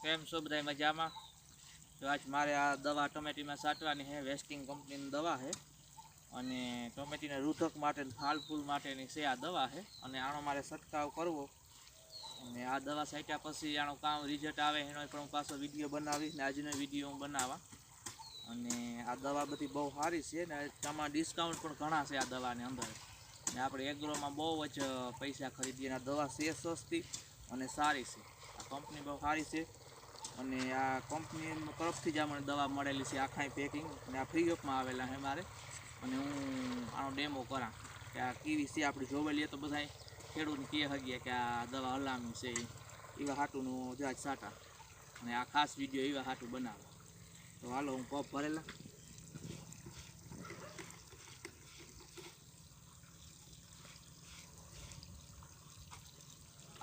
કેમ છો બધા મજામાં? તો આજ મારે આ દવા ટમેટીમાં છાંટવાની છે. વેસ્ટિંગ કંપનીની દવા છે અને ટમેટીના રૂધક માટે ફાલ ફૂલ માટેની છે આ દવા છે અને આનો મારે છંટકાવ કરવો અને આ દવા છાંટ્યા પછી આનું કામ રિઝલ્ટ આવે એનો પણ હું પાછો વિડીયો બનાવીશ ને આજનો વિડીયો હું બનાવવા. અને આ દવા બધી બહુ સારી છે ને આમાં ડિસ્કાઉન્ટ પણ ઘણા છે આ દવાની અંદર ને આપણે એગ્રોમાં બહુ જ પૈસા ખરીદીએ. આ દવા છે સસ્તી અને સારી છે. આ કંપની બહુ સારી છે અને આ કંપની તરફથી જ મને દવા મળેલી છે આખાય પેકિંગ અને આ ફ્રી ઓફમાં આવેલા છે મારે. અને હું આનો ડેમો કરા કે આ કેવી છે આપણે જોવા લઈએ તો બધા ખેડૂતને કહે શકીએ કે આ દવા હલામણી છે એવા હાટુનું જાજ સાટા અને આ ખાસ વિડીયો એવા હાટું બનાવે. તો હાલો હું પપ ભરેલા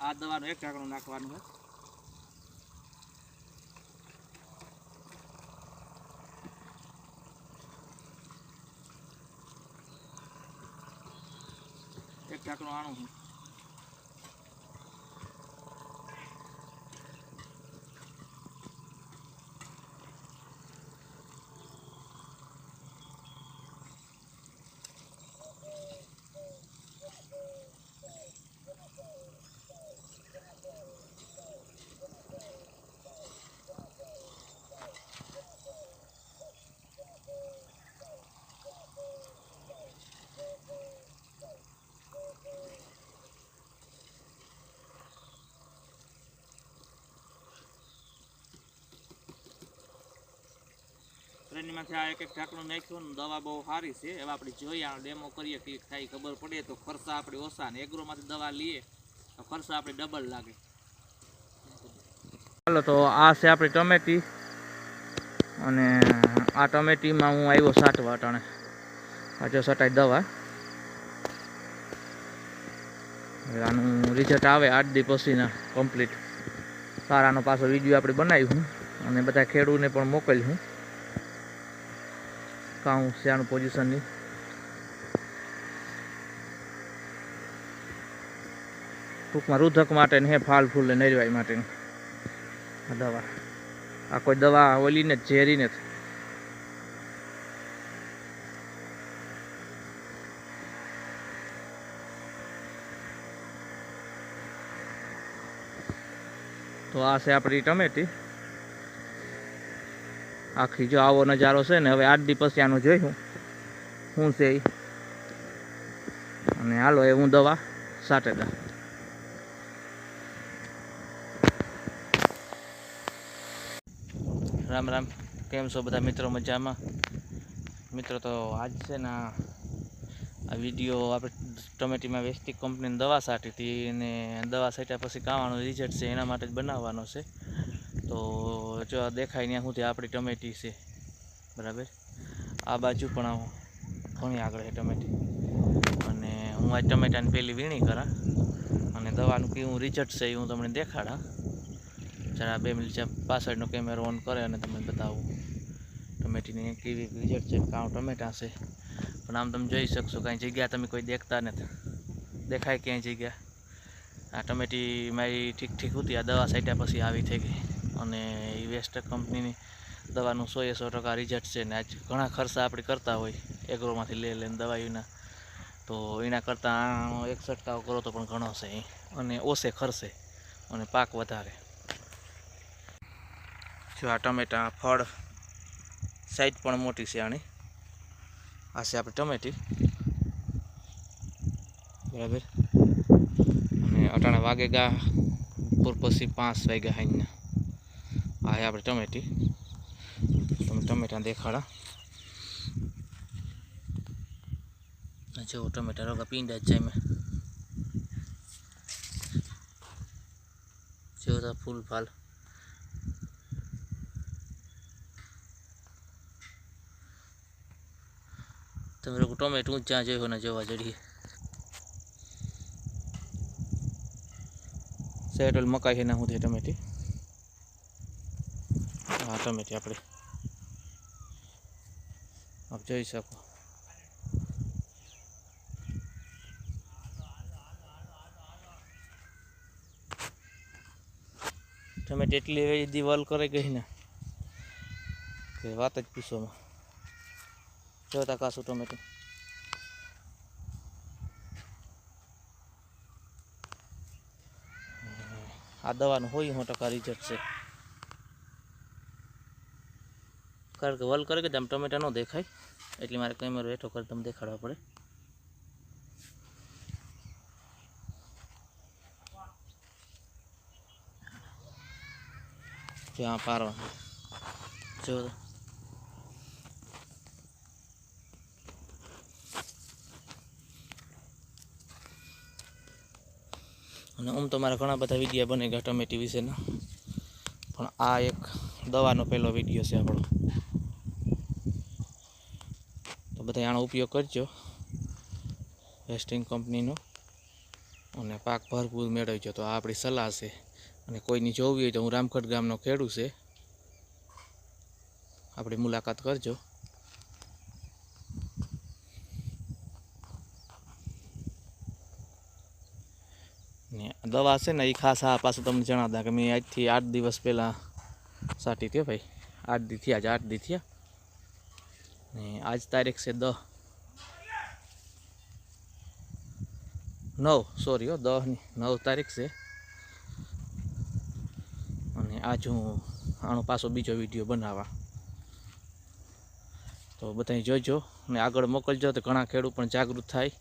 આ દવાનું 1 ઢાંકણું નાખવાનું છે. એક ઢાંકણું આણું છું. ટ્રેનમાંથી આ એક ઢાંકણું નાખ્યું ને દવા બહુ સારી છે. હવે આપણે જોઈએ આનો ડેમો કરીએ કે થાય ખબર પડે તો ખર્ચા આપણે ઓછા ને એગ્રોમાંથી દવા લઈએ તો ખર્ચા આપણે ડબલ લાગે. ચાલો તો આ છે આપણી ટમેટી અને આ ટમેટીમાં હું આવ્યો છાંટવા અટાણે. આ જો છટાઈ દવા આનું રિઝલ્ટ આવે 8 દી પછીના કમ્પ્લીટ સારાનો પાછો વિડીયો આપણે બનાવ્યું અને બધા ખેડૂતને પણ મોકલ્યું કાઉ છે આનું પોઝિશનની. ટૂંકમાં રૂધક માટે ને હે ફાલ ફૂલ નરવાઈ માટેની દવા. આ કોઈ દવા ઓલીને જ ઝેરીને જ. તો આ છે આપણી ટમેટી આખી. જો આવો નજારો છે ને. હવે 8 દી પછી આનું જોઈશું શું છે એ અને હાલો એ હું દવા છાંટેલા. રામ રામ, કેમ છો બધા મિત્રો? મજામાં મિત્રો? તો આજ છે ને આ વિડીયો આપણે ટમેટીમાં વેસ્ટિક કંપનીની દવા છાંટી હતી અને દવા છાંટ્યા પછી કાવાનું રિઝલ્ટ છે એના માટે જ બનાવવાનો છે. તો જો દેખાય ત્યાં સુધી આપણી ટમેટી છે બરાબર. આ બાજુ પણ ઘણી આગળ છે ટમેટી અને હું આ ટમેટાની પહેલી વીણી કરા અને દવાનું કેવું રિઝલ્ટ છે એ હું તમને દેખાડા. જરા 2 મિનિટ પાછળનો કેમેરો ઓન કરે અને તમને બતાવું ટમેટીની કેવી રિઝલ્ટ છે. કાં ટમેટા છે પણ આમ તમે જોઈ શકશો કાંઈ જગ્યા તમે કોઈ દેખતા નથી. દેખાય ક્યાંય જગ્યા? આ ટમેટી મારી ઠીક ઠીક હતી. આ દવા છાંટ્યા પછી આવી થઈ ગઈ અને એ વેસ્ટ કંપનીની દવાનું 100% રિઝલ્ટ છે ને. આજ ઘણા ખર્ચા આપણે કરતા હોય એગ્રોમાંથી લઈને દવાઓના, તો એના કરતાં એક છંટકાવ કરો તો પણ ઘણો છે અને ઓછે ખર્ચે અને પાક વધારે. જો આ ટમેટા ફળ સાઈઝ પણ મોટી છે આની. આ છે આપણી ટમેટી બરાબર. અને અટાણા વાગેગા પછી 5 વાગ્યા હાઈના. આ છે આપણી ટમેટી. તમે ટમેટા દેખાડા. જો ટમેટા રોગા પીંડા જ જાય મેં. જો ફૂલ ફાલ તમે લોકો ટમેટું જ્યાં જોયું ને જોવા જડીએ. સેટલ મકાઈ છે ના હું ટમેટી. હા ટમેટી આપણે આપ જોઈ શકો. ટમેટી એટલી દિવાલ કરે ગઈ ને કે વાત જ પૂછવામાં. જોતા કાશું ટમેટું આ દવાનું હોય 100% રિઝલ્ટ છે. કારણ કે વલ કરે કે આમ ટમેટા ન દેખાય એટલે મારે કેમેરો હેઠો કરી તમને દેખાડવા પડે. ત્યાં પારવાનું જો અને આમ તો મારા ઘણા બધા વિડીયો બને ગયા ટમેટી વિશેના, પણ આ એક દવાનો પહેલો વિડીયો છે આપણો. તો બધા આનો ઉપયોગ કરજો વેસ્ટિંગ કંપનીનો અને પાક ભરપૂર મેળવજો. તો આ આપણી સલાહ છે. અને કોઈની જોવી હોય તો હું રામખડ ગામનો ખેડૂત છે, આપણી મુલાકાત કરજો. ને દવા છે ને એ ખાસ આ પાછું તમને જણાવતા કે મેં આજથી 8 દિવસ પહેલાં સાટી થયો ભાઈ. 8 દી થયા, આજ 8 દી થયા ને આજ તારીખ છે 10 સોરી 10 ની 9 તારીખ છે. અને આજ હું આનો પાછો બીજો વિડીયો બનાવવા, તો બધાય જોજો ને આગળ મોકલજો તો ઘણા ખેડૂત પણ જાગૃત થાય.